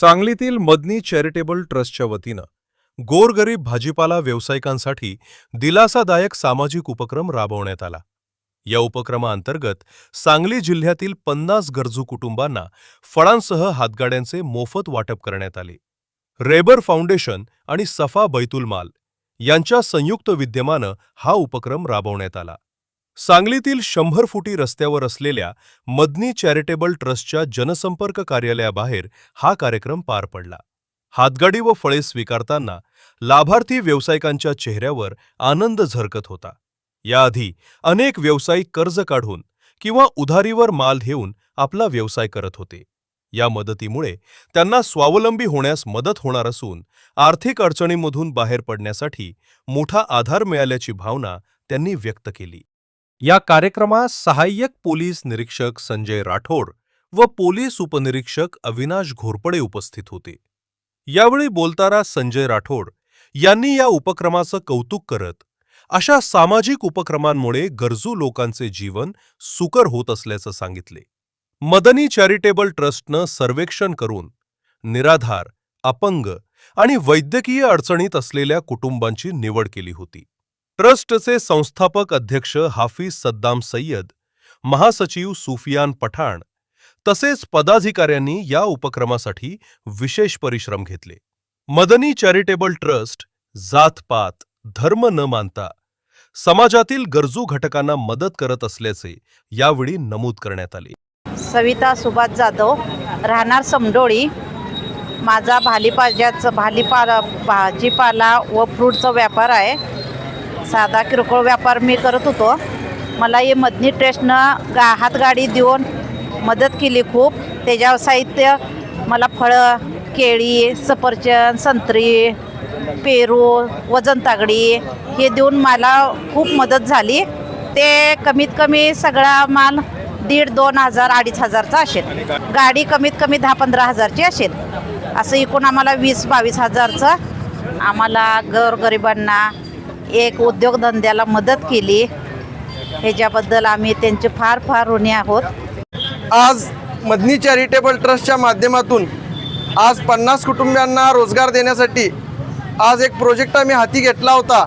सांगलीतील मदनी चॅरिटेबल ट्रस्टच्या वतीनं गोरगरीब भाजीपाला व्यावसायिकांसाठी दिलासादायक सामाजिक उपक्रम राबवण्यात आला। या उपक्रमाअंतर्गत सांगली जिल्ह्यातील 50 गरजू कुटुंबांना फळांसह हातगाड्यांचे मोफत वाटप करण्यात आले। रेबर फाउंडेशन आणि सफा बैतुल माल यांच्या संयुक्त विद्यमानं हा उपक्रम राबवण्यात आला। सांगलीतील 100 फुटी रस्त्यावर असलेल्या मदनी चॅरिटेबल ट्रस्टच्या जनसंपर्क कार्यालयाबाहेर हा कार्यक्रम पार पडला। हातगाडी व फळे स्वीकारताना लाभार्थी व्यावसायिकांच्या चेहऱ्यावर आनंद झळकत होता। याआधी अनेक व्यावसायिक कर्ज काढून किंवा उधारीवर माल घेऊन आपला व्यवसाय करत होते। या मदतीमुळे त्यांना स्वावलंबी होण्यास मदत होणार असून आर्थिक अडचणींमधून बाहेर पडण्यासाठी मोठा आधार मिळाल्याची भावना त्यांनी व्यक्त केली। या कार्यक्रमात सहाय्यक पोलीस निरीक्षक संजय राठोड व पोलीस उपनिरीक्षक अविनाश घोरपडे उपस्थित होते। यावेळी बोलताना संजय राठोड यांनी या उपक्रमाचं कौतुक करत अशा सामाजिक उपक्रमांमुळे गरजू लोकांचे जीवन सुकर होत असल्याचं सांगितले। मदनी चॅरिटेबल ट्रस्टनं सर्वेक्षण करून निराधार, अपंग आणि वैद्यकीय अडचणीत असलेल्या कुटुंबांची निवड केली होती। ट्रस्टचे संस्थापक अध्यक्ष हाफिज सद्दाम सय्यद, महासचिव सुफियान पठाण तसेच पदाधिकाऱ्यांनी या उपक्रमासाठी विशेष परिश्रम घेतले। मदनी चॅरिटेबल ट्रस्ट जात-पात, धर्म न मानता समाजातील गरजू घटकांना मदत करत असल्याचे यावेळी नमूद करण्यात आले। सविता सुभाष जाधव, राहणार समडोळी। माझा भाजीपाला व फ्रूटचा व्यापार आहे। साधा किरकोळ व्यापार मी करत होतो। मला हे मदनी ट्रस्टनं हातगाडी देऊन मदत केली खूप। त्याच्या साहित्य मला फळं, केळी, सफरचंद, संत्री, पेरू, वजन तागडी हे देऊन मला खूप मदत झाली। ते कमीत कमी सगळा माल 1,500, 2,000, 2,500चा असेल। गाडी कमीत कमी 10-15 हजारची असेल। असं एकूण आम्हाला 20-22 हजारचं आम्हाला गोरगरिबांना एक उद्योगधंद्याला मदत केली। ह्याच्याबद्दल आम्ही त्यांचे फार फार ऋणी आहोत। आज मदनी चॅरिटेबल ट्रस्टच्या माध्यमातून आज 50 कुटुंबांना रोजगार देण्यासाठी आज एक प्रोजेक्ट आम्ही हाती घेतला होता।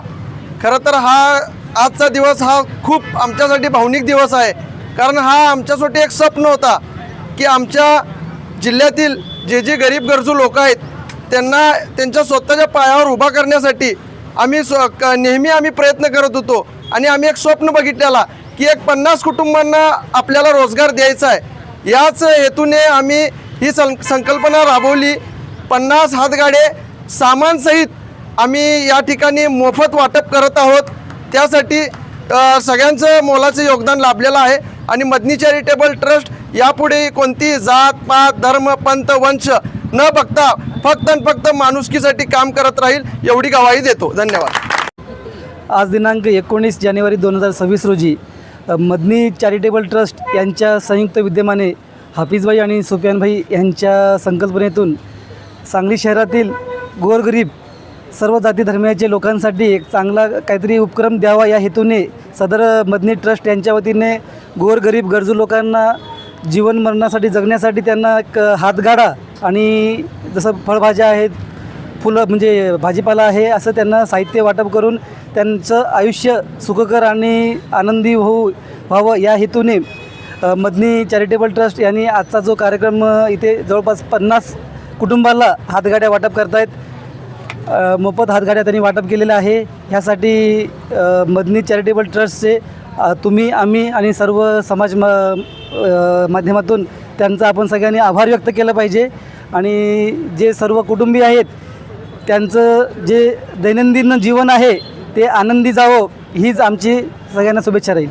खरं तर आजचा दिवस हा खूप आमच्यासाठी भावनिक दिवस आहे, कारण हा आमच्यासाठी एक स्वप्न होता की आमच्या जिल्ह्यातील जे गरीब गरजू लोक आहेत त्यांना त्यांच्या स्वतःच्या पायावर उभा करण्यासाठी नेहमी प्रयत्न करत होतो आणि आम्ही एक स्वप्न बघितलेला की एक 50 कुटुंबांना आपल्याला रोजगार द्यायचा आहे। याच हेतूने आम्ही ही संकल्पना राबवली। 50 हातगाडे सामानसहित आम्ही या ठिकाणी मोफत वाटप करत आहोत। त्यासाठी सगळ्यांचं मोलाचं योगदान लाभलेलं आहे आणि मदनी चॅरिटेबल ट्रस्ट यापुढे कोणती जात, पात, धर्म, पंथ, वंश न बघता फक्त माणुसकीसाठी काम करत राहील एवढी ग्वाही देतो। धन्यवाद। आज दिनांक 19 जानेवारी 2026 रोजी मदनी चॅरिटेबल ट्रस्ट यांच्या संयुक्त विद्यमाने हाफिजभाई आणि सुफियानभाई यांच्या संकल्पनेतून सांगली शहरातील गोरगरीब सर्व जाती धर्माचे लोकांसाठी एक चांगला काहीतरी उपक्रम द्यावा या हेतूने सदर मदनी ट्रस्ट यांच्या वतीने गोरगरीब गरजू लोकांना जीवन मरणासाठी जगण्यासाठी त्यांना एक हातगाडा आणि जसं फळभाज्या आहेत, फुलं म्हणजे भाजीपाला आहे असं त्यांना साहित्य वाटप करून त्यांचं आयुष्य सुखकर आणि आनंदी व्हावं या हेतूने मदनी चॅरिटेबल ट्रस्ट यांनी आजचा जो कार्यक्रम इथे जवळपास 50 कुटुंबाला हातगाड्या वाटप करतायत। मोफत हातगाड्या त्यांनी वाटप केलेल्या आहे। ह्यासाठी मदनी चॅरिटेबल ट्रस्टचे तुम्ही, आम्ही आणि सर्व समाज माध्यमातून त्यांचा आपण सगळ्यांनी आभार व्यक्त केलं पाहिजे आणि जे सर्व कुटुंबीय आहेत त्यांचं जे दैनंदिन जीवन आहे ते आनंदी जावं हीच आमची सगळ्यांना शुभेच्छा राहील।